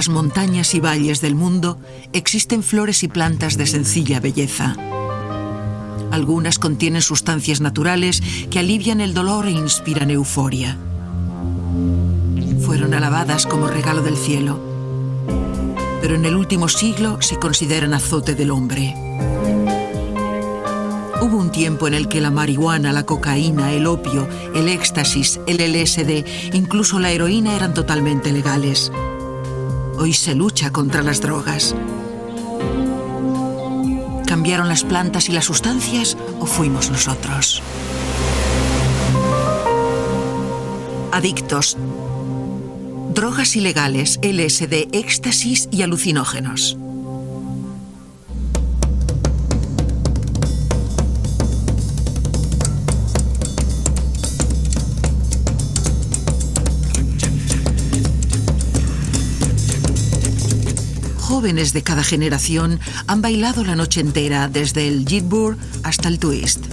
las montañas y valles del mundo existen flores y plantas de sencilla belleza. Algunas contienen sustancias naturales que alivian el dolor e inspiran euforia. Fueron alabadas como regalo del cielo, pero en el último siglo se consideran azote del hombre. Hubo un tiempo en el que la marihuana, la cocaína, el opio, el éxtasis, el LSD, incluso la heroína eran totalmente legales. Hoy se lucha contra las drogas. ¿Cambiaron las plantas y las sustancias o fuimos nosotros? Adictos. Drogas ilegales, LSD, éxtasis y alucinógenos. Jóvenes de cada generación han bailado la noche entera, desde el jitterbug hasta el twist.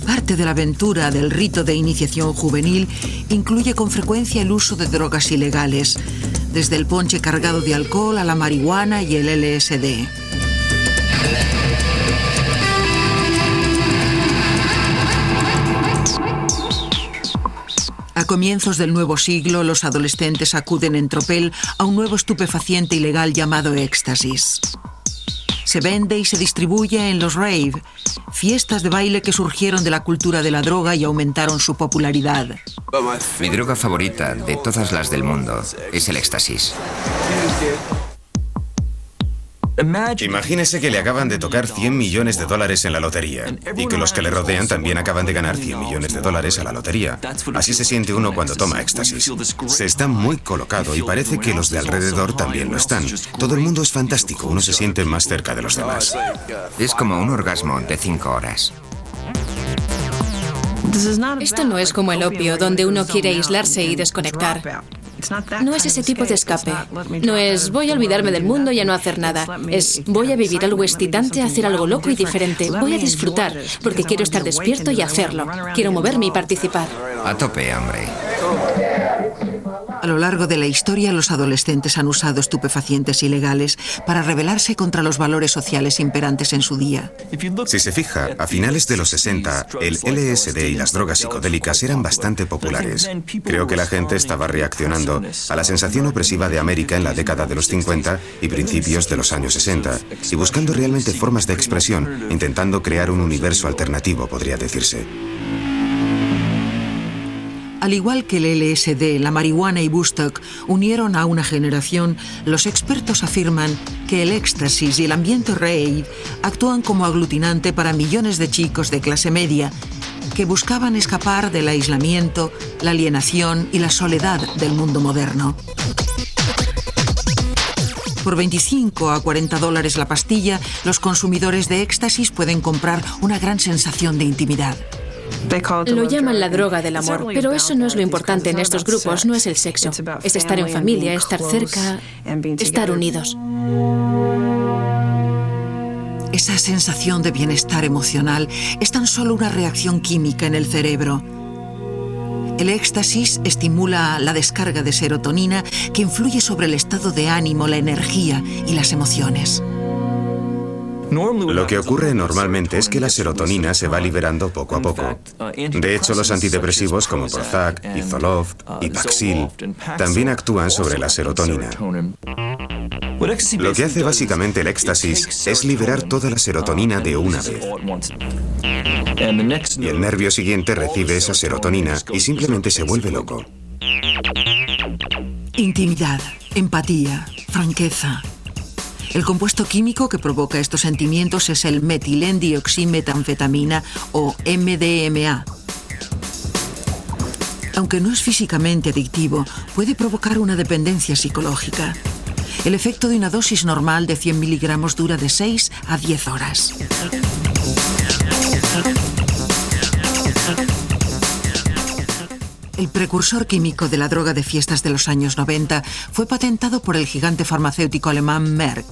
Parte de la aventura del rito de iniciación juvenil incluye con frecuencia el uso de drogas ilegales, desde el ponche cargado de alcohol a la marihuana y el LSD. A comienzos del nuevo siglo, los adolescentes acuden en tropel a un nuevo estupefaciente ilegal llamado éxtasis. Se vende y se distribuye en los rave, fiestas de baile que surgieron de la cultura de la droga y aumentaron su popularidad. Mi droga favorita de todas las del mundo es el éxtasis. Imagínese que le acaban de tocar $100 millones en la lotería y que los que le rodean también acaban de ganar $100 millones a la lotería. Así se siente uno cuando toma éxtasis. Se está muy colocado y parece que los de alrededor también lo están. Todo el mundo es fantástico, uno se siente más cerca de los demás. Es como un orgasmo de 5 horas. Esto no es como el opio, donde uno quiere aislarse y desconectar. No es ese tipo de escape. No es voy a olvidarme del mundo y a no hacer nada. Es voy a vivir algo excitante, hacer algo loco y diferente. Voy a disfrutar, porque quiero estar despierto y hacerlo. Quiero moverme y participar. A tope, hombre. A lo largo de la historia, los adolescentes han usado estupefacientes ilegales para rebelarse contra los valores sociales imperantes en su día. Si se fija, a finales de los 60, el LSD y las drogas psicodélicas eran bastante populares. Creo que la gente estaba reaccionando a la sensación opresiva de América en la década de los 50 y principios de los años 60, y buscando realmente formas de expresión, intentando crear un universo alternativo, podría decirse. Al igual que el LSD, la marihuana y Woodstock unieron a una generación, los expertos afirman que el éxtasis y el ambiente rave actúan como aglutinante para millones de chicos de clase media que buscaban escapar del aislamiento, la alienación y la soledad del mundo moderno. Por $25 a $40 la pastilla, los consumidores de éxtasis pueden comprar una gran sensación de intimidad. Lo llaman la droga del amor, pero eso no es lo importante en estos grupos, no es el sexo. Es estar en familia, estar cerca, estar unidos. Esa sensación de bienestar emocional es tan solo una reacción química en el cerebro. El éxtasis estimula la descarga de serotonina que influye sobre el estado de ánimo, la energía y las emociones. Lo que ocurre normalmente es que la serotonina se va liberando poco a poco. De hecho, los antidepresivos como Prozac, Zoloft y Paxil también actúan sobre la serotonina. Lo que hace básicamente el éxtasis es liberar toda la serotonina de una vez. Y el nervio siguiente recibe esa serotonina y simplemente se vuelve loco. Intimidad, empatía, franqueza. El compuesto químico que provoca estos sentimientos es el metilendioximetanfetamina o MDMA. Aunque no es físicamente adictivo, puede provocar una dependencia psicológica. El efecto de una dosis normal de 100 miligramos dura de 6 a 10 horas. El precursor químico de la droga de fiestas de los años 90 fue patentado por el gigante farmacéutico alemán Merck.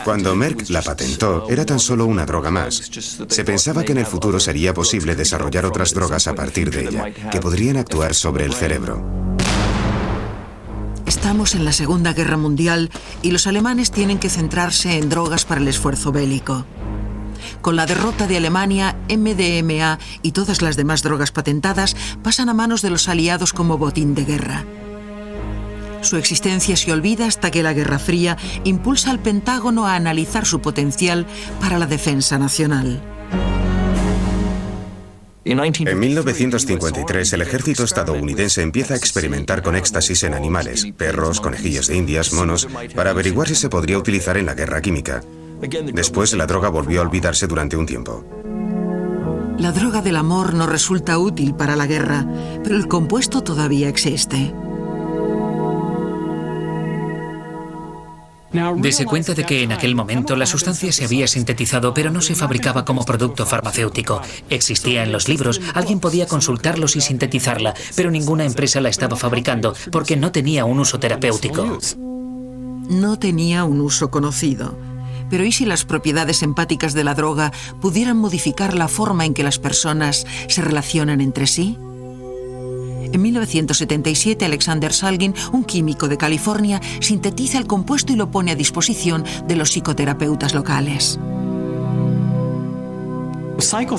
Cuando Merck la patentó, era tan solo una droga más. Se pensaba que en el futuro sería posible desarrollar otras drogas a partir de ella, que podrían actuar sobre el cerebro. Estamos en la Segunda Guerra Mundial y los alemanes tienen que centrarse en drogas para el esfuerzo bélico. Con la derrota de Alemania, MDMA y todas las demás drogas patentadas pasan a manos de los aliados como botín de guerra. Su existencia se olvida hasta que la Guerra Fría impulsa al Pentágono a analizar su potencial para la defensa nacional. En 1953, el ejército estadounidense empieza a experimentar con éxtasis en animales, perros, conejillos de indias, monos, para averiguar si se podría utilizar en la guerra química. Después, la droga volvió a olvidarse durante un tiempo. La droga del amor no resulta útil para la guerra, pero el compuesto todavía existe. Dese cuenta de que en aquel momento la sustancia se había sintetizado, pero no se fabricaba como producto farmacéutico. Existía en los libros, alguien podía consultarlos y sintetizarla, pero ninguna empresa la estaba fabricando porque no tenía un uso terapéutico. No tenía un uso conocido. Pero ¿y si las propiedades empáticas de la droga pudieran modificar la forma en que las personas se relacionan entre sí? En 1977, Alexander Salgin, un químico de California, sintetiza el compuesto y lo pone a disposición de los psicoterapeutas locales.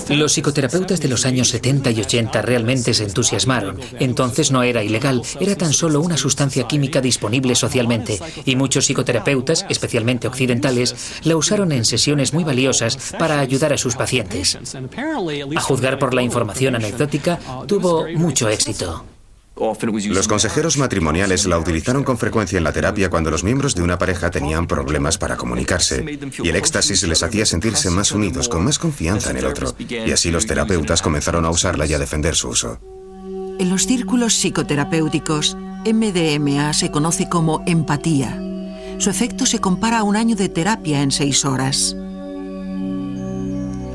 Los psicoterapeutas de los años 70 y 80 realmente se entusiasmaron. Entonces no era ilegal, era tan solo una sustancia química disponible socialmente. Y muchos psicoterapeutas, especialmente occidentales, la usaron en sesiones muy valiosas para ayudar a sus pacientes. A juzgar por la información anecdótica, tuvo mucho éxito. Los consejeros matrimoniales la utilizaron con frecuencia en la terapia cuando los miembros de una pareja tenían problemas para comunicarse, y el éxtasis les hacía sentirse más unidos, con más confianza en el otro, y así los terapeutas comenzaron a usarla y a defender su uso. En los círculos psicoterapéuticos, MDMA se conoce como empatía. Su efecto se compara a un año de terapia en 6 horas.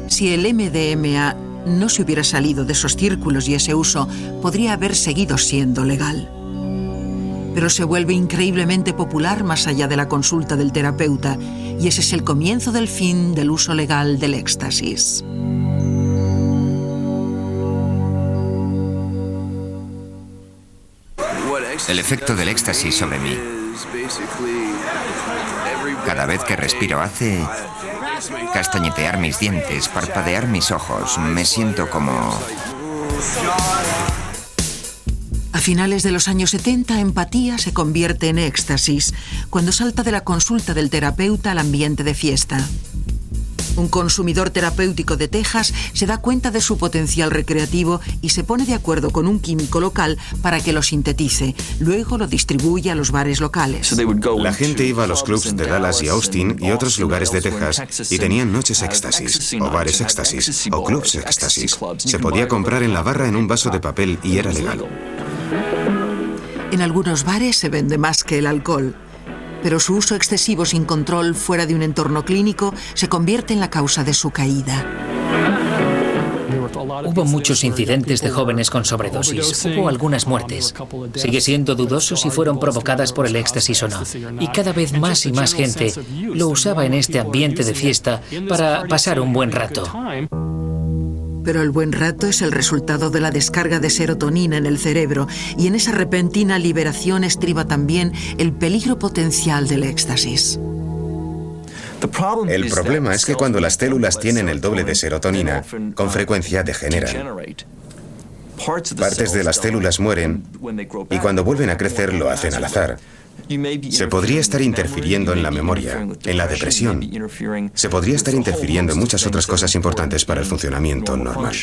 Si el MDMA no se hubiera salido de esos círculos y ese uso, podría haber seguido siendo legal. Pero se vuelve increíblemente popular más allá de la consulta del terapeuta, y ese es el comienzo del fin del uso legal del éxtasis. El efecto del éxtasis sobre mí. Cada vez que respiro hace castañetear mis dientes, parpadear mis ojos. Me siento como... A finales de los años 70, empatía se convierte en éxtasis, cuando salta de la consulta del terapeuta al ambiente de fiesta. Un consumidor terapéutico de Texas se da cuenta de su potencial recreativo y se pone de acuerdo con un químico local para que lo sintetice. Luego lo distribuye a los bares locales. La gente iba a los clubs de Dallas y Austin y otros lugares de Texas y tenían noches éxtasis, o bares éxtasis, o clubs éxtasis. Se podía comprar en la barra en un vaso de papel y era legal. En algunos bares se vende más que el alcohol, pero su uso excesivo sin control fuera de un entorno clínico se convierte en la causa de su caída. Hubo muchos incidentes de jóvenes con sobredosis, hubo algunas muertes. Sigue siendo dudoso si fueron provocadas por el éxtasis o no. Y cada vez más y más gente lo usaba en este ambiente de fiesta para pasar un buen rato. Pero el buen rato es el resultado de la descarga de serotonina en el cerebro, y en esa repentina liberación estriba también el peligro potencial del éxtasis. El problema es que cuando las células tienen el doble de serotonina, con frecuencia degeneran. Partes de las células mueren y cuando vuelven a crecer lo hacen al azar. Se podría estar interfiriendo en la memoria, en la depresión. Se podría estar interfiriendo en muchas otras cosas importantes para el funcionamiento normal.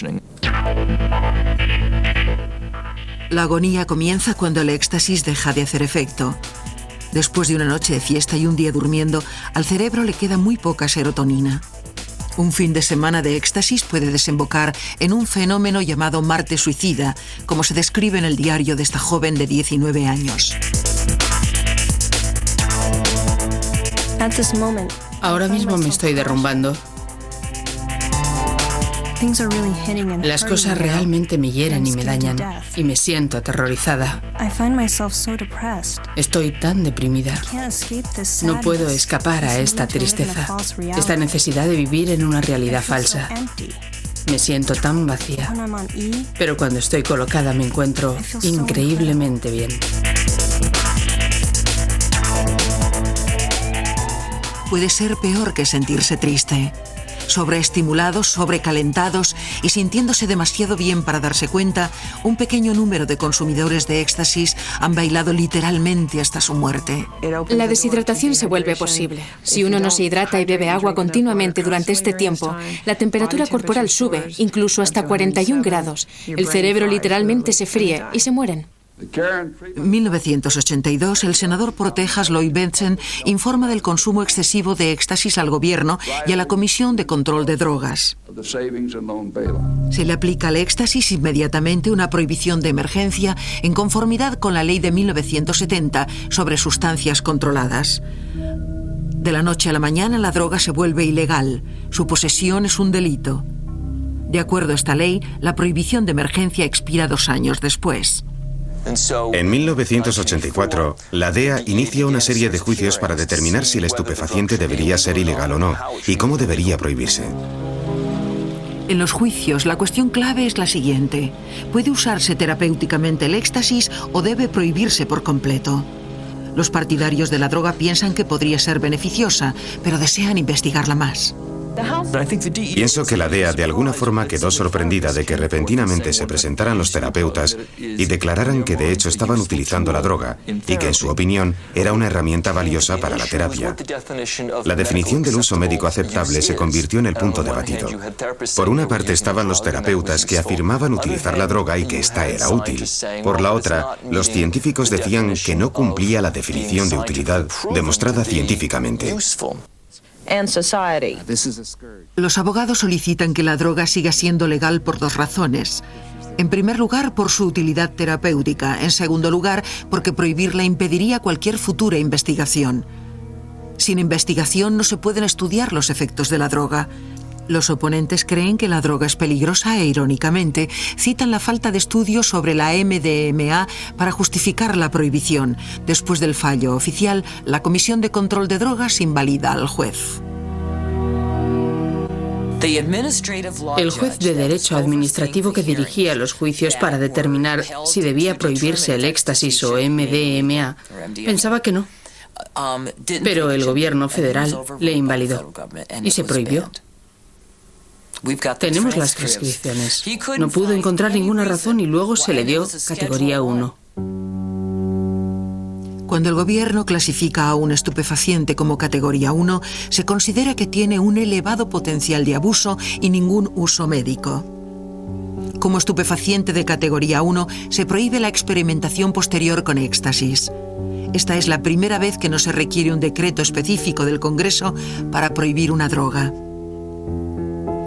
La agonía comienza cuando el éxtasis deja de hacer efecto. Después de una noche de fiesta y un día durmiendo, al cerebro le queda muy poca serotonina. Un fin de semana de éxtasis puede desembocar en un fenómeno llamado Marte suicida, como se describe en el diario de esta joven de 19 años. Ahora mismo me estoy derrumbando. Las cosas realmente me hieren y me dañan, y me siento aterrorizada. Estoy tan deprimida. No puedo escapar a esta tristeza, esta necesidad de vivir en una realidad falsa. Me siento tan vacía, pero cuando estoy colocada me encuentro increíblemente bien. Puede ser peor que sentirse triste. Sobreestimulados, sobrecalentados y sintiéndose demasiado bien para darse cuenta, un pequeño número de consumidores de éxtasis han bailado literalmente hasta su muerte. La deshidratación se vuelve posible. Si uno no se hidrata y bebe agua continuamente durante este tiempo, la temperatura corporal sube, incluso hasta 41 grados. El cerebro literalmente se fríe y se mueren. En 1982, el senador por Texas Lloyd Bentsen informa del consumo excesivo de éxtasis al gobierno y a la Comisión de Control de Drogas. Se le aplica al éxtasis inmediatamente una prohibición de emergencia en conformidad con la ley de 1970 sobre sustancias controladas. De la noche a la mañana, la droga se vuelve ilegal. Su posesión es un delito. De acuerdo a esta ley, la prohibición de emergencia expira 2 años después. En 1984, la DEA inicia una serie de juicios para determinar si el estupefaciente debería ser ilegal o no, y cómo debería prohibirse. En los juicios, la cuestión clave es la siguiente: ¿puede usarse terapéuticamente el éxtasis o debe prohibirse por completo? Los partidarios de la droga piensan que podría ser beneficiosa, pero desean investigarla más. Pienso que la DEA de alguna forma quedó sorprendida de que repentinamente se presentaran los terapeutas y declararan que de hecho estaban utilizando la droga y que en su opinión era una herramienta valiosa para la terapia. La definición del uso médico aceptable se convirtió en el punto debatido. Por una parte estaban los terapeutas que afirmaban utilizar la droga y que ésta era útil. Por la otra, los científicos decían que no cumplía la definición de utilidad demostrada científicamente. Los abogados solicitan que la droga siga siendo legal por 2 razones. En primer lugar, por su utilidad terapéutica. En segundo lugar, porque prohibirla impediría cualquier futura investigación. Sin investigación no se pueden estudiar los efectos de la droga. Los oponentes creen que la droga es peligrosa e, irónicamente, citan la falta de estudios sobre la MDMA para justificar la prohibición. Después del fallo oficial, la Comisión de Control de Drogas invalida al juez. El juez de Derecho Administrativo que dirigía los juicios para determinar si debía prohibirse el éxtasis o MDMA pensaba que no. Pero el gobierno federal le invalidó y se prohibió. Tenemos las transcripciones. No pudo encontrar ninguna razón y luego se le dio categoría 1. Cuando el gobierno clasifica a un estupefaciente como categoría 1, se considera que tiene un elevado potencial de abuso y ningún uso médico. Como estupefaciente de categoría 1, se prohíbe la experimentación posterior con éxtasis. Esta es la primera vez que no se requiere un decreto específico del Congreso para prohibir una droga.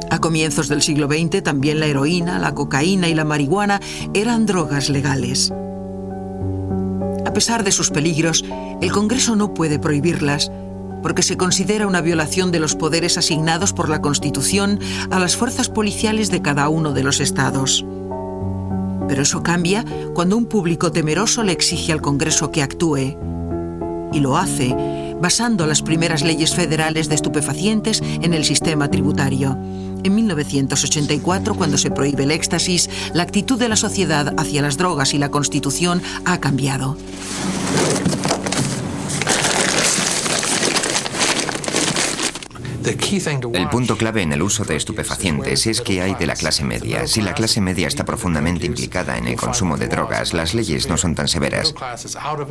A comienzos del siglo XX, también la heroína, la cocaína y la marihuana eran drogas legales. A pesar de sus peligros, el Congreso no puede prohibirlas porque se considera una violación de los poderes asignados por la Constitución a las fuerzas policiales de cada uno de los estados. Pero eso cambia cuando un público temeroso le exige al Congreso que actúe. Y lo hace basando las primeras leyes federales de estupefacientes en el sistema tributario. En 1984, cuando se prohíbe el éxtasis, la actitud de la sociedad hacia las drogas y la Constitución ha cambiado. El punto clave en el uso de estupefacientes es que hay de la clase media. Si la clase media está profundamente implicada en el consumo de drogas, las leyes no son tan severas.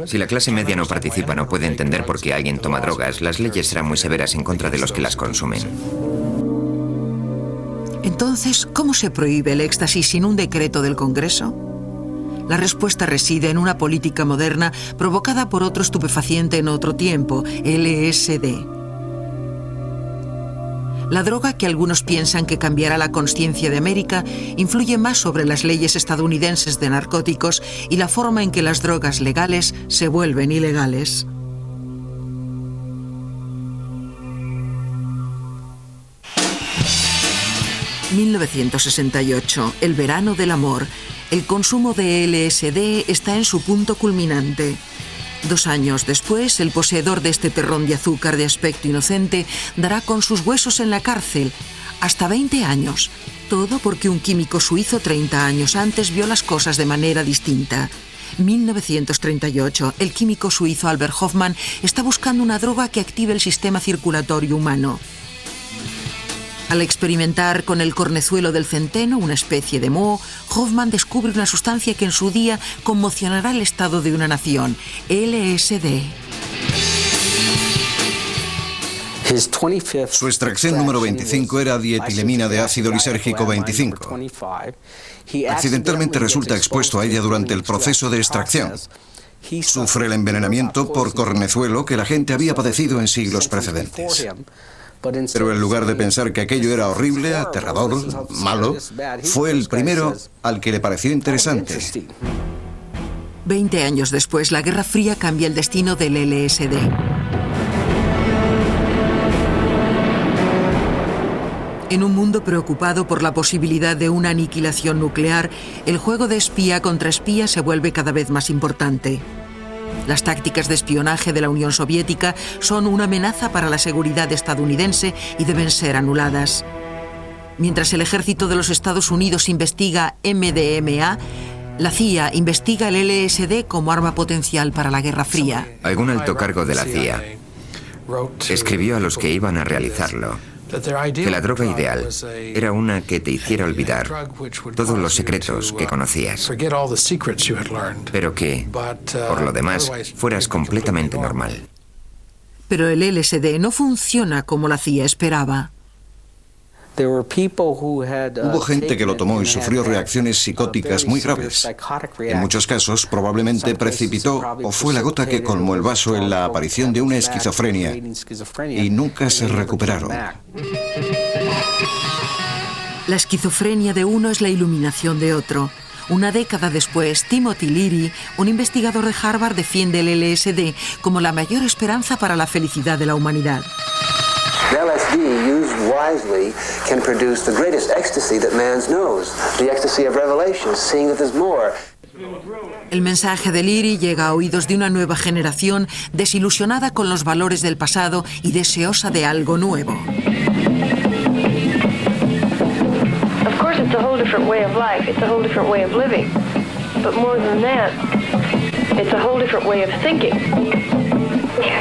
Si la clase media no participa, no puede entender por qué alguien toma drogas, las leyes serán muy severas en contra de los que las consumen. Entonces, ¿cómo se prohíbe el éxtasis sin un decreto del Congreso? La respuesta reside en una política moderna provocada por otro estupefaciente en otro tiempo, LSD. La droga, que algunos piensan que cambiará la conciencia de América, influye más sobre las leyes estadounidenses de narcóticos y la forma en que las drogas legales se vuelven ilegales. 1968, el verano del amor. El consumo de LSD está en su punto culminante. 2 años después, el poseedor de este terrón de azúcar de aspecto inocente dará con sus huesos en la cárcel. Hasta 20 años. Todo porque un químico suizo 30 años antes vio las cosas de manera distinta. 1938, el químico suizo Albert Hofmann está buscando una droga que active el sistema circulatorio humano. Al experimentar con el cornezuelo del centeno, una especie de moho, Hofmann descubre una sustancia que en su día conmocionará el estado de una nación, LSD. Su extracción número 25 era dietilemina de ácido lisérgico 25. Accidentalmente resulta expuesto a ella durante el proceso de extracción. Sufre el envenenamiento por cornezuelo que la gente había padecido en siglos precedentes. Pero en lugar de pensar que aquello era horrible, aterrador, malo, fue el primero al que le pareció interesante. 20 años después, la Guerra Fría cambia el destino del LSD. En un mundo preocupado por la posibilidad de una aniquilación nuclear, el juego de espía contra espía se vuelve cada vez más importante. Las tácticas de espionaje de la Unión Soviética son una amenaza para la seguridad estadounidense y deben ser anuladas. Mientras el ejército de los Estados Unidos investiga MDMA, la CIA investiga el LSD como arma potencial para la Guerra Fría. Algún alto cargo de la CIA escribió a los que iban a realizarlo que la droga ideal era una que te hiciera olvidar todos los secretos que conocías, pero que, por lo demás, fueras completamente normal. Pero el LSD no funciona como la CIA esperaba. Hubo gente que lo tomó y sufrió reacciones psicóticas muy graves. En muchos casos, probablemente precipitó o fue la gota que colmó el vaso en la aparición de una esquizofrenia y nunca se recuperaron. La esquizofrenia de uno es la iluminación de otro. Una década después, Timothy Leary, un investigador de Harvard, defiende el LSD como la mayor esperanza para la felicidad de la humanidad. LSD, used wisely, can produce the greatest ecstasy that man knows, the ecstasy of revelation, seeing that there's more. El mensaje de Leary llega a oídos de una nueva generación desilusionada con los valores del pasado y deseosa de algo nuevo. Of course, it's a whole different way of life. It's a whole different way of living. But more than that, it's a whole different way of thinking.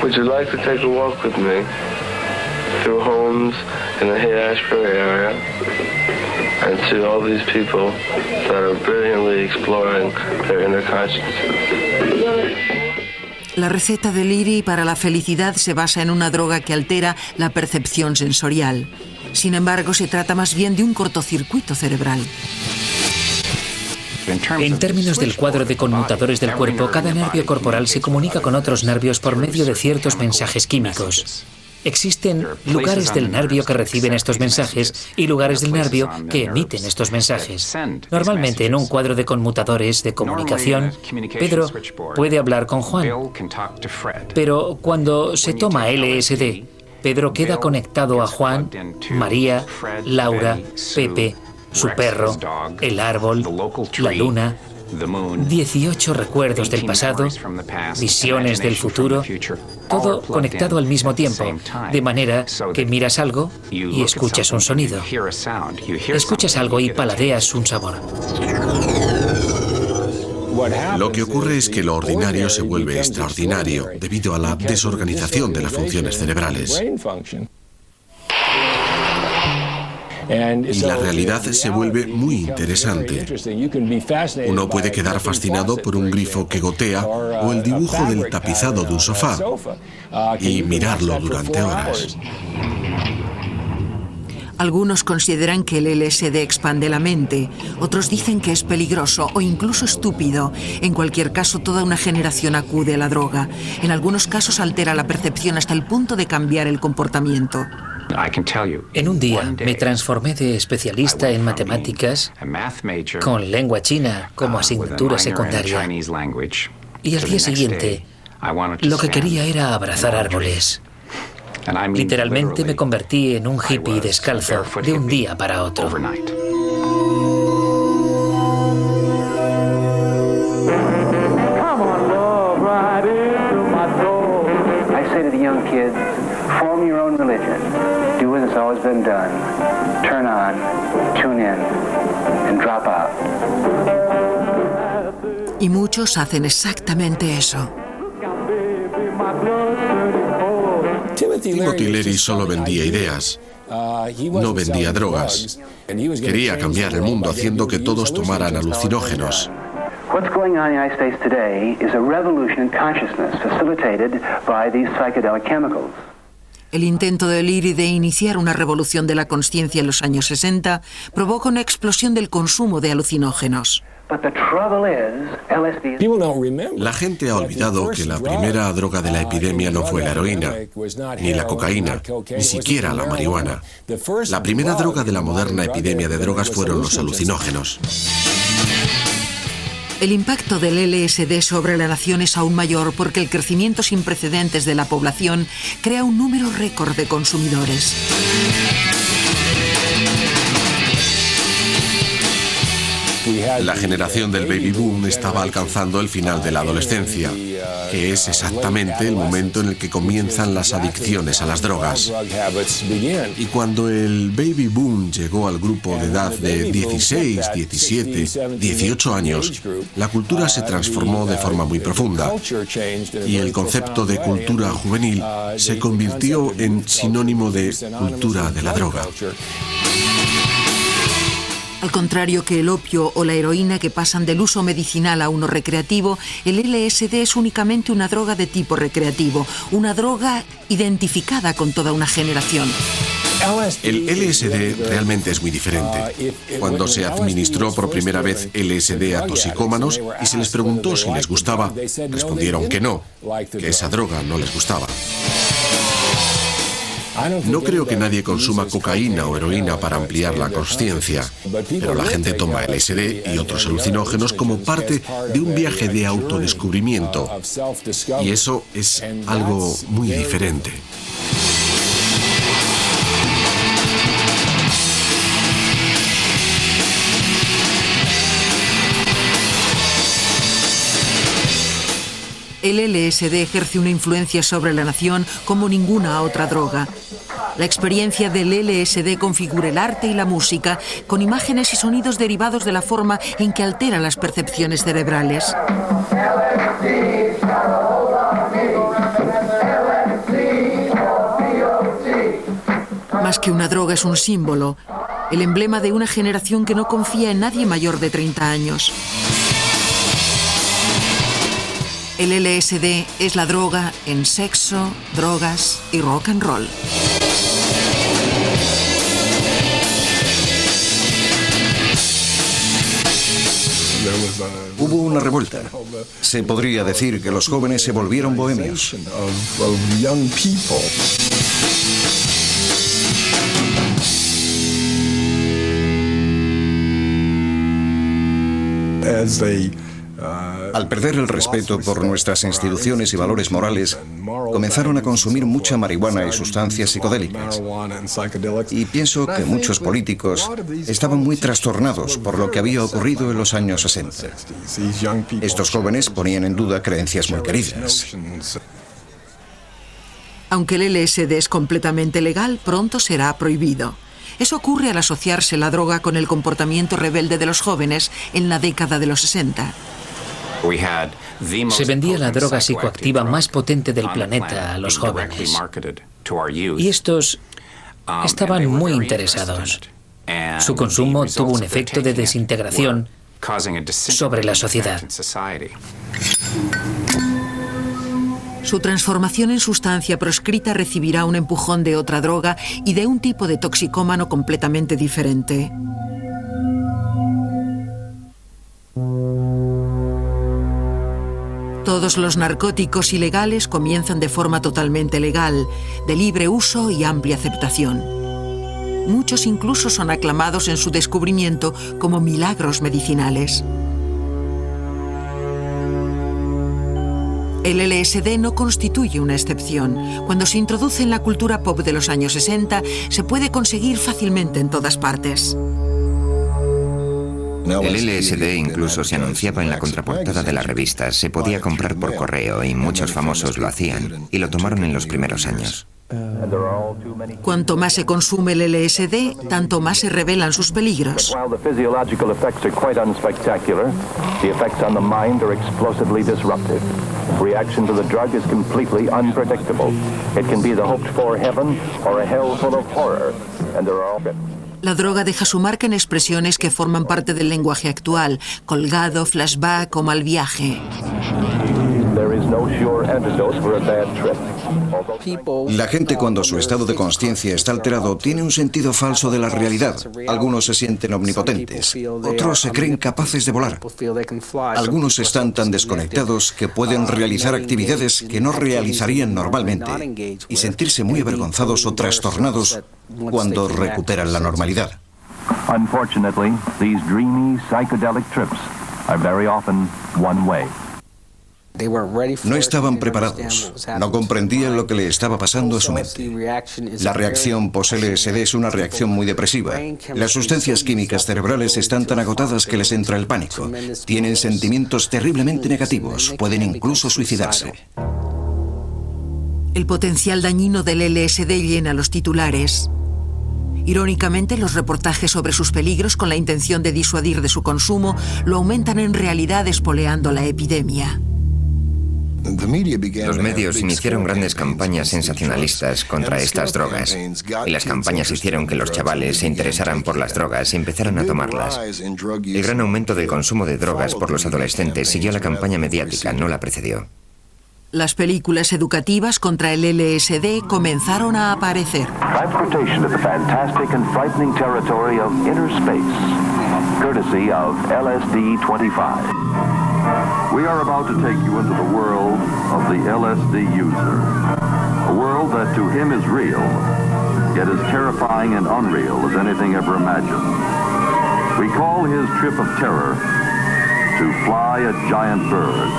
Would you like to take a walk with me through homes in the Haight-Ashbury area and to all these people that are brilliantly exploring their inner consciousness? La receta de Leary para la felicidad se basa en una droga que altera la percepción sensorial. Sin embargo, se trata más bien de un cortocircuito cerebral. En términos del cuadro de conmutadores del cuerpo, cada nervio corporal se comunica con otros nervios por medio de ciertos mensajes químicos. Existen lugares del nervio que reciben estos mensajes y lugares del nervio que emiten estos mensajes. Normalmente en un cuadro de conmutadores de comunicación, Pedro puede hablar con Juan. Pero cuando se toma LSD, Pedro queda conectado a Juan, María, Laura, Pepe, su perro, el árbol, la luna, 18 recuerdos del pasado, visiones del futuro, todo conectado al mismo tiempo, de manera que miras algo y escuchas un sonido. Escuchas algo y paladeas un sabor. Lo que ocurre es que lo ordinario se vuelve extraordinario debido a la desorganización de las funciones cerebrales. Y la realidad se vuelve muy interesante. Uno puede quedar fascinado por un grifo que gotea o el dibujo del tapizado de un sofá y mirarlo durante horas. Algunos consideran que el LSD expande la mente, otros dicen que es peligroso o incluso estúpido. En cualquier caso, toda una generación acude a la droga. En algunos casos altera la percepción hasta el punto de cambiar el comportamiento. En un día me transformé de especialista en matemáticas con lengua china como asignatura secundaria. Y al día siguiente, lo que quería era abrazar árboles. Literalmente me convertí en un hippie descalzo de un día para otro. Y muchos hacen exactamente eso. Timothy Leary solo vendía ideas, no vendía drogas. Quería cambiar el mundo haciendo que todos tomaran alucinógenos. What's going on in the United States today is a revolution in consciousness facilitated by these psychedelic chemicals. El intento de Leary de iniciar una revolución de la consciencia en los años 60 provoca una explosión del consumo de alucinógenos. La gente ha olvidado que la primera droga de la epidemia no fue la heroína, ni la cocaína, ni siquiera la marihuana. La primera droga de la moderna epidemia de drogas fueron los alucinógenos. El impacto del LSD sobre la nación es aún mayor porque el crecimiento sin precedentes de la población crea un número récord de consumidores. La generación del baby boom estaba alcanzando el final de la adolescencia, que es exactamente el momento en el que comienzan las adicciones a las drogas. Y cuando el baby boom llegó al grupo de edad de 16, 17, 18 años, la cultura se transformó de forma muy profunda y el concepto de cultura juvenil se convirtió en sinónimo de cultura de la droga. Al contrario que el opio o la heroína, que pasan del uso medicinal a uno recreativo, el LSD es únicamente una droga de tipo recreativo, una droga identificada con toda una generación. El LSD realmente es muy diferente. Cuando se administró por primera vez LSD a toxicómanos y se les preguntó si les gustaba, respondieron que no, que esa droga no les gustaba. No creo que nadie consuma cocaína o heroína para ampliar la consciencia, pero la gente toma LSD y otros alucinógenos como parte de un viaje de autodescubrimiento, y eso es algo muy diferente. El LSD ejerce una influencia sobre la nación como ninguna otra droga. La experiencia del LSD configura el arte y la música con imágenes y sonidos derivados de la forma en que altera las percepciones cerebrales. Más que una droga, es un símbolo, el emblema de una generación que no confía en nadie mayor de 30 años. El LSD es la droga en sexo, drogas y rock and roll. Hubo una revuelta. Se podría decir que los jóvenes se volvieron bohemios. Al perder el respeto por nuestras instituciones y valores morales, comenzaron a consumir mucha marihuana y sustancias psicodélicas. Y pienso que muchos políticos estaban muy trastornados por lo que había ocurrido en los años 60. Estos jóvenes ponían en duda creencias muy queridas. Aunque el LSD es completamente legal, pronto será prohibido. Eso ocurre al asociarse la droga con el comportamiento rebelde de los jóvenes en la década de los 60. Se vendía la droga psicoactiva más potente del planeta a los jóvenes. Y estos estaban muy interesados. Su consumo tuvo un efecto de desintegración sobre la sociedad. Su transformación en sustancia proscrita recibirá un empujón de otra droga y de un tipo de toxicómano completamente diferente. Todos los narcóticos ilegales comienzan de forma totalmente legal, de libre uso y amplia aceptación. Muchos incluso son aclamados en su descubrimiento como milagros medicinales. El LSD no constituye una excepción. Cuando se introduce en la cultura pop de los años 60, se puede conseguir fácilmente en todas partes. El LSD incluso se anunciaba en la contraportada de las revistas, se podía comprar por correo y muchos famosos lo hacían, y lo tomaron en los primeros años. Cuanto más se consume el LSD, tanto más se revelan sus peligros. La droga deja su marca en expresiones que forman parte del lenguaje actual: colgado, flashback o mal viaje. La gente, cuando su estado de conciencia está alterado, tiene un sentido falso de la realidad. Algunos se sienten omnipotentes, otros se creen capaces de volar. Algunos están tan desconectados que pueden realizar actividades que no realizarían normalmente y sentirse muy avergonzados o trastornados cuando recuperan la normalidad. Unfortunately, these dreamy psychedelic trips are very often one way. No estaban preparados, no comprendían lo que le estaba pasando a su mente. La reacción post-LSD es una reacción muy depresiva. Las sustancias químicas cerebrales están tan agotadas que les entra el pánico. Tienen sentimientos terriblemente negativos, pueden incluso suicidarse. El potencial dañino del LSD llena los titulares. Irónicamente, los reportajes sobre sus peligros con la intención de disuadir de su consumo lo aumentan en realidad espoleando la epidemia. Los medios iniciaron grandes campañas sensacionalistas contra estas drogas, y las campañas hicieron que los chavales se interesaran por las drogas y empezaran a tomarlas. El gran aumento del consumo de drogas por los adolescentes siguió la campaña mediática, no la precedió. Las películas educativas contra el LSD comenzaron a aparecer. Transportation to the fantastic and frightening territory of inner space, courtesy of LSD-25. We are about to take you into the world of the LSD user. A world that to him is real, yet as terrifying and unreal as anything ever imagined. We call his trip of terror to fly a giant bird.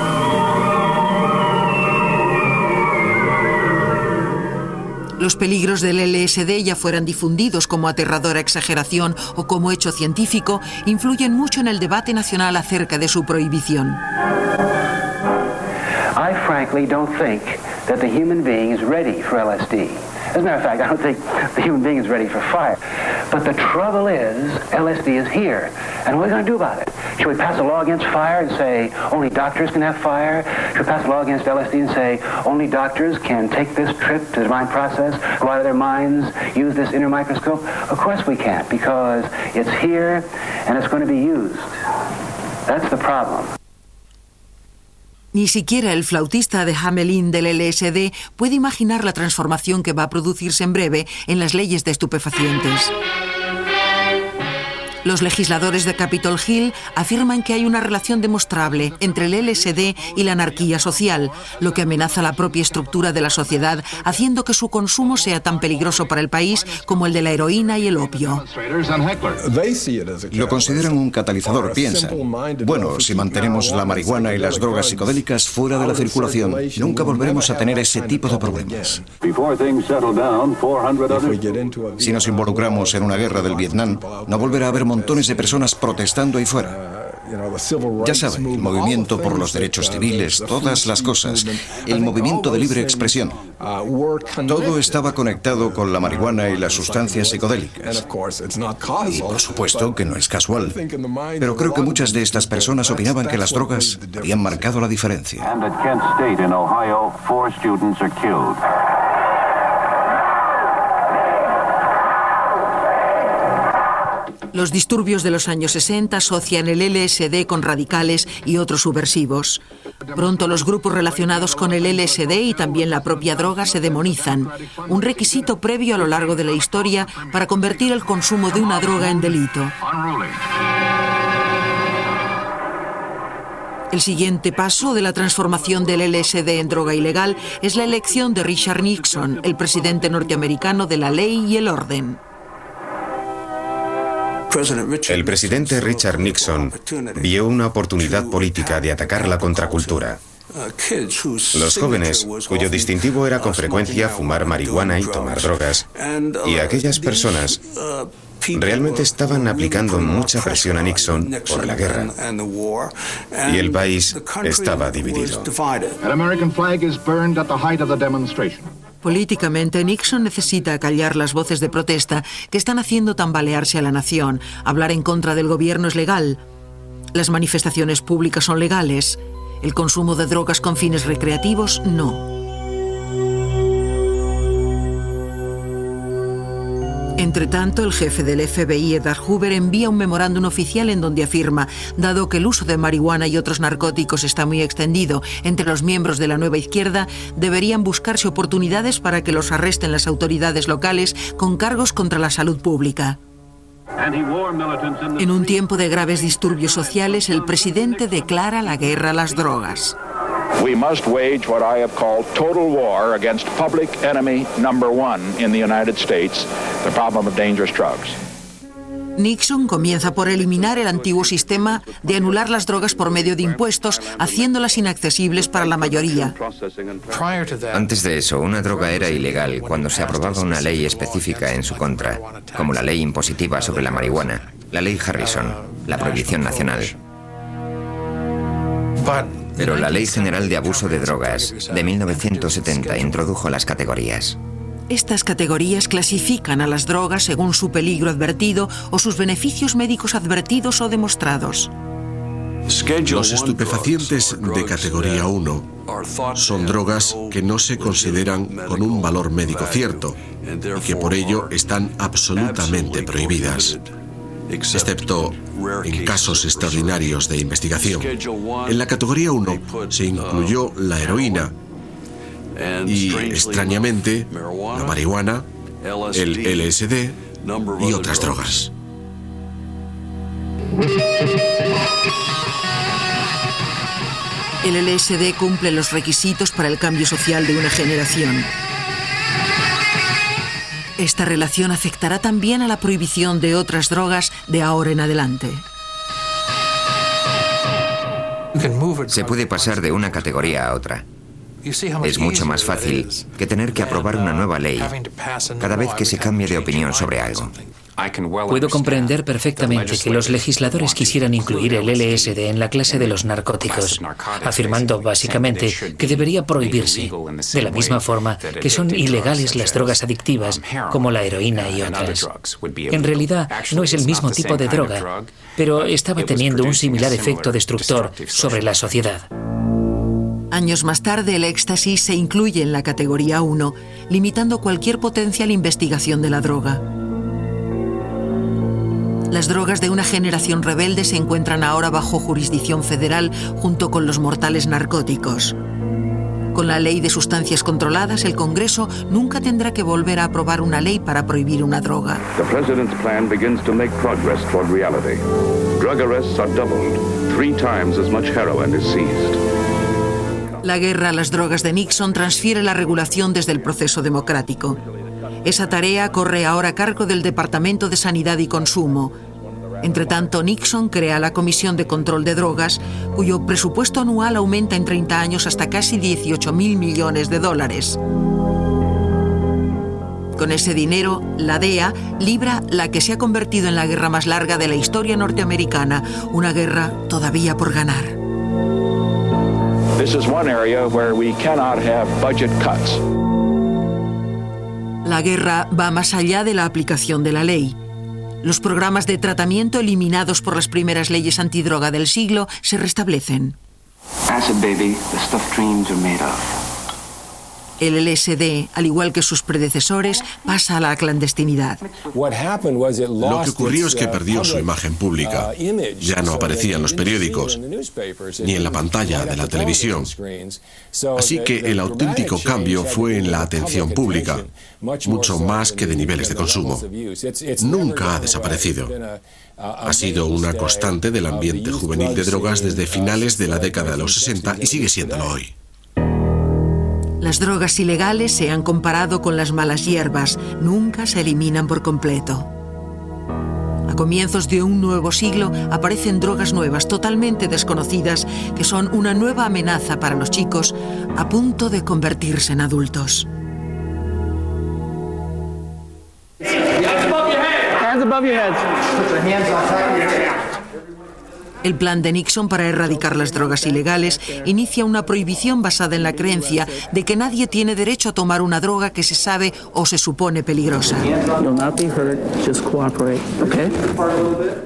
Los peligros del LSD, ya fueran difundidos como aterradora exageración o como hecho científico, influyen mucho en el debate nacional acerca de su prohibición. I frankly don't think that the human being is ready for LSD. As a matter of fact, I don't think the human being is ready for fire. But the trouble is, LSD is here. And what are we going to do about it? Should we pass a law against fire and say only doctors can have fire? Should we pass a law against LSD and say only doctors can take this trip to the mind process, go out of their minds, use this inner microscope? Of course we can't, because it's here and it's going to be used. That's the problem. Ni siquiera el flautista de Hamelin del LSD puede imaginar la transformación que va a producirse en breve en las leyes de estupefacientes. Los legisladores de Capitol Hill afirman que hay una relación demostrable entre el LSD y la anarquía social, lo que amenaza la propia estructura de la sociedad, haciendo que su consumo sea tan peligroso para el país como el de la heroína y el opio. Lo consideran un catalizador, piensan. Bueno, si mantenemos la marihuana y las drogas psicodélicas fuera de la circulación, nunca volveremos a tener ese tipo de problemas. Si nos involucramos en una guerra del Vietnam, no volverá a haber montones de personas protestando ahí fuera. Ya saben, el movimiento por los derechos civiles, todas las cosas, el movimiento de libre expresión. Todo estaba conectado con la marihuana y las sustancias psicodélicas. Y por supuesto que no es casual. Pero creo que muchas de estas personas opinaban que las drogas habían marcado la diferencia. Los disturbios de los años 60 asocian el LSD con radicales y otros subversivos. Pronto los grupos relacionados con el LSD y también la propia droga se demonizan, un requisito previo a lo largo de la historia para convertir el consumo de una droga en delito. El siguiente paso de la transformación del LSD en droga ilegal es la elección de Richard Nixon, el presidente norteamericano de la ley y el orden. El presidente Richard Nixon vio una oportunidad política de atacar la contracultura. Los jóvenes, cuyo distintivo era con frecuencia fumar marihuana y tomar drogas, y aquellas personas realmente estaban aplicando mucha presión a Nixon por la guerra, y el país estaba dividido. Políticamente, Nixon necesita callar las voces de protesta que están haciendo tambalearse a la nación. Hablar en contra del gobierno es legal. Las manifestaciones públicas son legales. El consumo de drogas con fines recreativos, no. Entre tanto, el jefe del FBI, Edgar Hoover, envía un memorándum oficial en donde afirma, dado que el uso de marihuana y otros narcóticos está muy extendido entre los miembros de la nueva izquierda, deberían buscarse oportunidades para que los arresten las autoridades locales con cargos contra la salud pública. En un tiempo de graves disturbios sociales, el presidente declara la guerra a las drogas. We must wage what I have called total war against public enemy number one in the United States, the problem of dangerous drugs. Nixon comienza por eliminar el antiguo sistema de anular las drogas por medio de impuestos, haciéndolas inaccesibles para la mayoría. Antes de eso, una droga era ilegal cuando se aprobaba una ley específica en su contra, como la ley impositiva sobre la marihuana, la ley Harrison, la prohibición nacional. Pero la Ley General de Abuso de Drogas de 1970 introdujo las categorías. Estas categorías clasifican a las drogas según su peligro advertido o sus beneficios médicos advertidos o demostrados. Los estupefacientes de categoría 1 son drogas que no se consideran con un valor médico cierto y que por ello están absolutamente prohibidas, excepto en casos extraordinarios de investigación. En la categoría 1 se incluyó la heroína y, extrañamente, la marihuana, el LSD y otras drogas. El LSD cumple los requisitos para el cambio social de una generación. Esta relación afectará también a la prohibición de otras drogas de ahora en adelante. Se puede pasar de una categoría a otra. Es mucho más fácil que tener que aprobar una nueva ley cada vez que se cambie de opinión sobre algo. Puedo comprender perfectamente que los legisladores quisieran incluir el LSD en la clase de los narcóticos, afirmando básicamente que debería prohibirse, de la misma forma que son ilegales las drogas adictivas como la heroína y otras. En realidad no es el mismo tipo de droga, pero estaba teniendo un similar efecto destructor sobre la sociedad. Años más tarde, el éxtasis se incluye en la categoría 1, limitando cualquier potencial investigación de la droga. Las drogas de una generación rebelde se encuentran ahora bajo jurisdicción federal junto con los mortales narcóticos. Con la ley de sustancias controladas, el Congreso nunca tendrá que volver a aprobar una ley para prohibir una droga. The president's plan begins to make progress toward reality. Drug arrests are doubled. 3 times as much heroin is seized. La guerra a las drogas de Nixon transfiere la regulación desde el proceso democrático. Esa tarea corre ahora a cargo del Departamento de Sanidad y Consumo. Entre tanto, Nixon crea la Comisión de Control de Drogas, cuyo presupuesto anual aumenta en 30 años hasta casi $18.000 millones. Con ese dinero, la DEA libra la que se ha convertido en la guerra más larga de la historia norteamericana, una guerra todavía por ganar. This is one area where we cannot have budget cuts. La guerra va más allá de la aplicación de la ley. Los programas de tratamiento eliminados por las primeras leyes antidroga del siglo se restablecen. Acid baby, the stuff dreams are made of. El LSD, al igual que sus predecesores, pasa a la clandestinidad. Lo que ocurrió es que perdió su imagen pública. Ya no aparecía en los periódicos, ni en la pantalla de la televisión. Así que el auténtico cambio fue en la atención pública, mucho más que de niveles de consumo. Nunca ha desaparecido. Ha sido una constante del ambiente juvenil de drogas desde finales de la década de los 60 y sigue siéndolo hoy. Las drogas ilegales se han comparado con las malas hierbas, nunca se eliminan por completo. A comienzos de un nuevo siglo aparecen drogas nuevas, totalmente desconocidas, que son una nueva amenaza para los chicos a punto de convertirse en adultos. El plan de Nixon para erradicar las drogas ilegales inicia una prohibición basada en la creencia de que nadie tiene derecho a tomar una droga que se sabe o se supone peligrosa.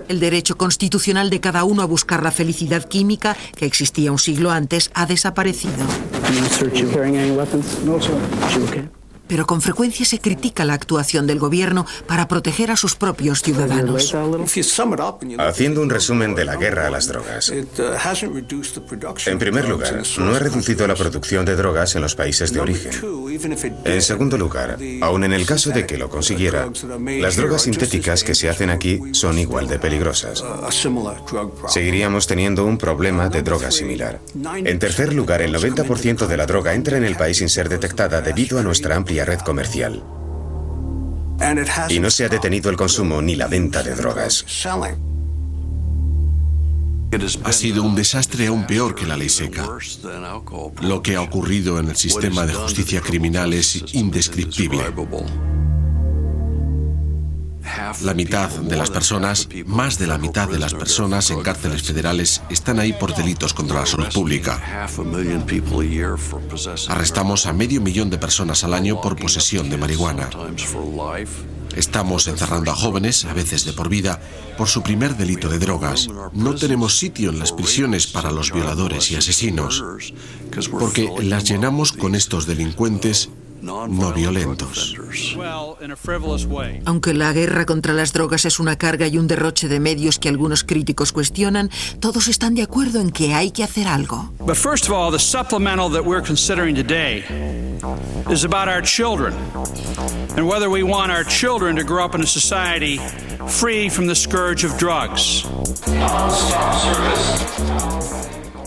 El derecho constitucional de cada uno a buscar la felicidad química, que existía un siglo antes, ha desaparecido. Pero con frecuencia se critica la actuación del gobierno para proteger a sus propios ciudadanos. Haciendo un resumen de la guerra a las drogas. En primer lugar, no ha reducido la producción de drogas en los países de origen. En segundo lugar, aun en el caso de que lo consiguiera, las drogas sintéticas que se hacen aquí son igual de peligrosas. Seguiríamos teniendo un problema de droga similar. En tercer lugar, el 90% de la droga entra en el país sin ser detectada debido a nuestra amplia red comercial. Y no se ha detenido el consumo ni la venta de drogas. Ha sido un desastre aún peor que la ley seca. Lo que ha ocurrido en el sistema de justicia criminal es indescriptible. La mitad de las personas, más de la mitad de las personas en cárceles federales están ahí por delitos contra la salud pública. Arrestamos a 500.000 de personas al año por posesión de marihuana. Estamos encerrando a jóvenes, a veces de por vida, por su primer delito de drogas. No tenemos sitio en las prisiones para los violadores y asesinos, porque las llenamos con estos delincuentes no violentos. Aunque la guerra contra las drogas es una carga y un derroche de medios que algunos críticos cuestionan, todos están de acuerdo en que hay que hacer algo. But first of all, the supplemental that we're considering today is about our children and whether we want our children to grow up in a society free from the scourge of drugs.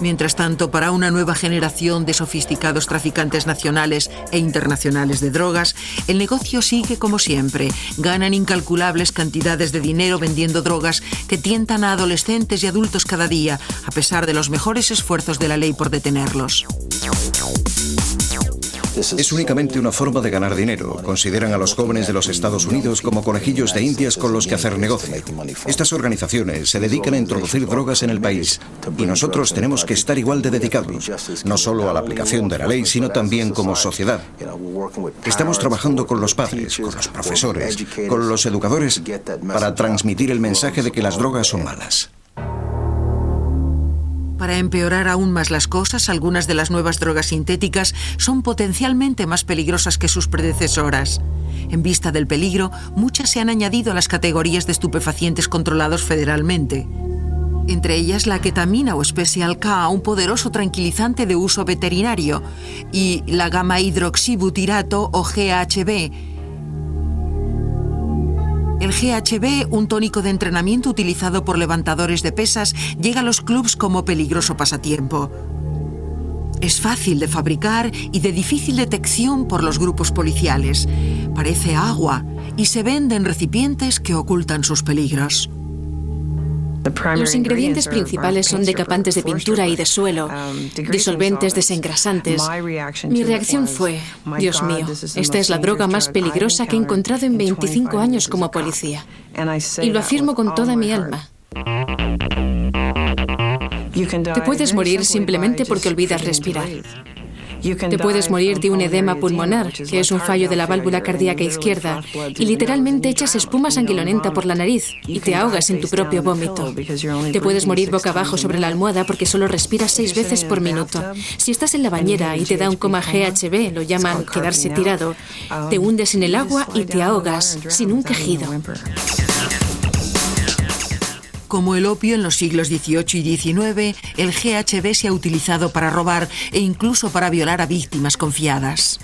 Mientras tanto, para una nueva generación de sofisticados traficantes nacionales e internacionales de drogas, el negocio sigue como siempre. Ganan incalculables cantidades de dinero vendiendo drogas que tientan a adolescentes y adultos cada día, a pesar de los mejores esfuerzos de la ley por detenerlos. Es únicamente una forma de ganar dinero. Consideran a los jóvenes de los Estados Unidos como conejillos de indias con los que hacer negocio. Estas organizaciones se dedican a introducir drogas en el país y nosotros tenemos que estar igual de dedicados, no solo a la aplicación de la ley, sino también como sociedad. Estamos trabajando con los padres, con los profesores, con los educadores, para transmitir el mensaje de que las drogas son malas. Para empeorar aún más las cosas, algunas de las nuevas drogas sintéticas son potencialmente más peligrosas que sus predecesoras. En vista del peligro, muchas se han añadido a las categorías de estupefacientes controlados federalmente. Entre ellas la ketamina o Special K, un poderoso tranquilizante de uso veterinario, y la gamma-hidroxibutirato o GHB. El GHB, un tónico de entrenamiento utilizado por levantadores de pesas, llega a los clubs como peligroso pasatiempo. Es fácil de fabricar y de difícil detección por los grupos policiales. Parece agua y se vende en recipientes que ocultan sus peligros. Los ingredientes principales son decapantes de pintura y de suelo, disolventes desengrasantes. Mi reacción fue, Dios mío, esta es la droga más peligrosa que he encontrado en 25 años como policía. Y lo afirmo con toda mi alma. Te puedes morir simplemente porque olvidas respirar. Te puedes morir de un edema pulmonar, que es un fallo de la válvula cardíaca izquierda, y literalmente echas espuma sanguinolenta por la nariz y te ahogas en tu propio vómito. Te puedes morir boca abajo sobre la almohada porque solo respiras 6 veces por minuto. Si estás en la bañera y te da un coma GHB, lo llaman quedarse tirado, te hundes en el agua y te ahogas sin un quejido. Como el opio en los siglos XVIII y XIX, el GHB se ha utilizado para robar e incluso para violar a víctimas confiadas.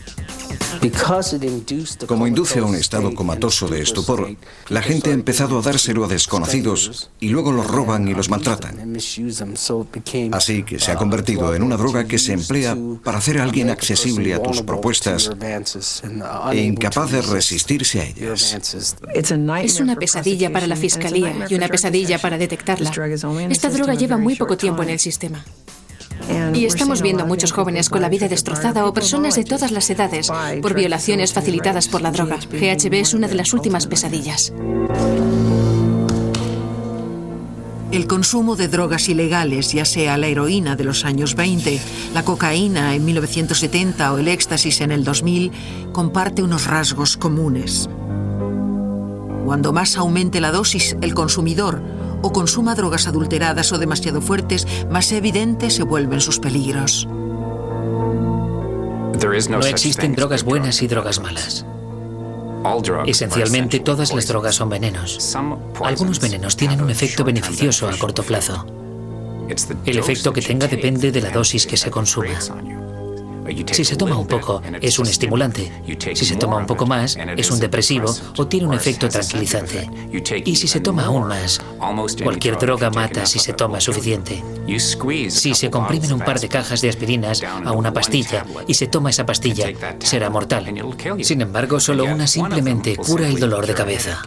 Como induce a un estado comatoso de estupor, la gente ha empezado a dárselo a desconocidos y luego los roban y los maltratan. Así que se ha convertido en una droga que se emplea para hacer a alguien accesible a tus propuestas e incapaz de resistirse a ellas. Es una pesadilla para la Fiscalía y una pesadilla para detectarla. Esta droga lleva muy poco tiempo en el sistema. Y estamos viendo a muchos jóvenes con la vida destrozada o personas de todas las edades por violaciones facilitadas por la droga. GHB es una de las últimas pesadillas. El consumo de drogas ilegales, ya sea la heroína de los años 20, la cocaína en 1970 o el éxtasis en el 2000, comparte unos rasgos comunes. Cuando más aumente la dosis, el consumidor o consuma drogas adulteradas o demasiado fuertes, más evidentes se vuelven sus peligros. No existen drogas buenas y drogas malas. Esencialmente, todas las drogas son venenos. Algunos venenos tienen un efecto beneficioso a corto plazo. El efecto que tenga depende de la dosis que se consuma. Si se toma un poco, es un estimulante. Si se toma un poco más, es un depresivo o tiene un efecto tranquilizante. Y si se toma aún más, cualquier droga mata si se toma suficiente. Si se comprimen un par de cajas de aspirinas a una pastilla y se toma esa pastilla, será mortal. Sin embargo, solo una simplemente cura el dolor de cabeza.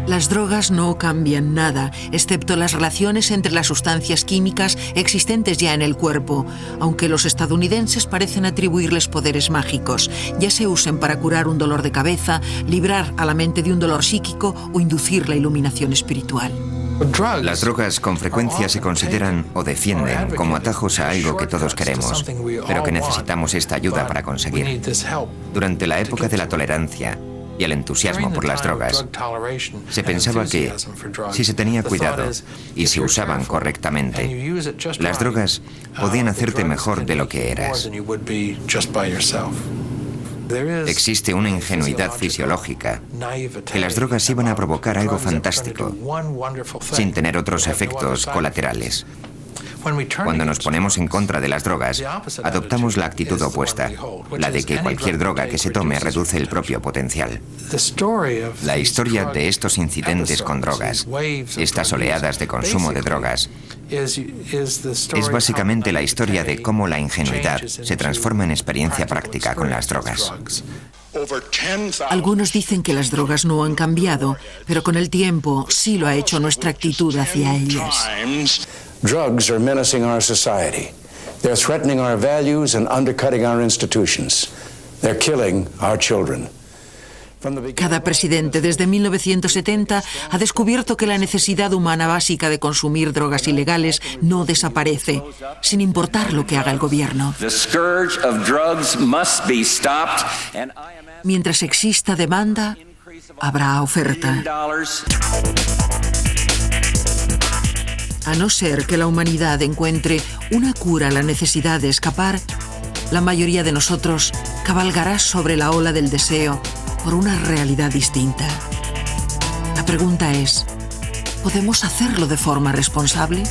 Las drogas no cambian nada, excepto las relaciones entre las sustancias químicas existentes ya en el cuerpo, aunque los estadounidenses parecen atribuirles poderes mágicos, ya se usen para curar un dolor de cabeza, librar a la mente de un dolor psíquico o inducir la iluminación espiritual. Las drogas con frecuencia se consideran o defienden como atajos a algo que todos queremos, pero que necesitamos esta ayuda para conseguir. Durante la época de la tolerancia y el entusiasmo por las drogas, se pensaba que, si se tenía cuidado y se usaban correctamente, las drogas podían hacerte mejor de lo que eras. Existe una ingenuidad fisiológica, que las drogas iban a provocar algo fantástico, sin tener otros efectos colaterales. Cuando nos ponemos en contra de las drogas, adoptamos la actitud opuesta, la de que cualquier droga que se tome reduce el propio potencial. La historia de estos incidentes con drogas, estas oleadas de consumo de drogas, es básicamente la historia de cómo la ingenuidad se transforma en experiencia práctica con las drogas. Algunos dicen que las drogas no han cambiado, pero con el tiempo sí lo ha hecho nuestra actitud hacia ellas. Drugs are menacing our society. They're threatening our values and undercutting our institutions. They're killing our children. Cada presidente desde 1970 ha descubierto que la necesidad humana básica de consumir drogas ilegales no desaparece, sin importar lo que haga el gobierno. Mientras exista demanda, habrá oferta. A no ser que la humanidad encuentre una cura a la necesidad de escapar, la mayoría de nosotros cabalgará sobre la ola del deseo por una realidad distinta. La pregunta es, ¿podemos hacerlo de forma responsable?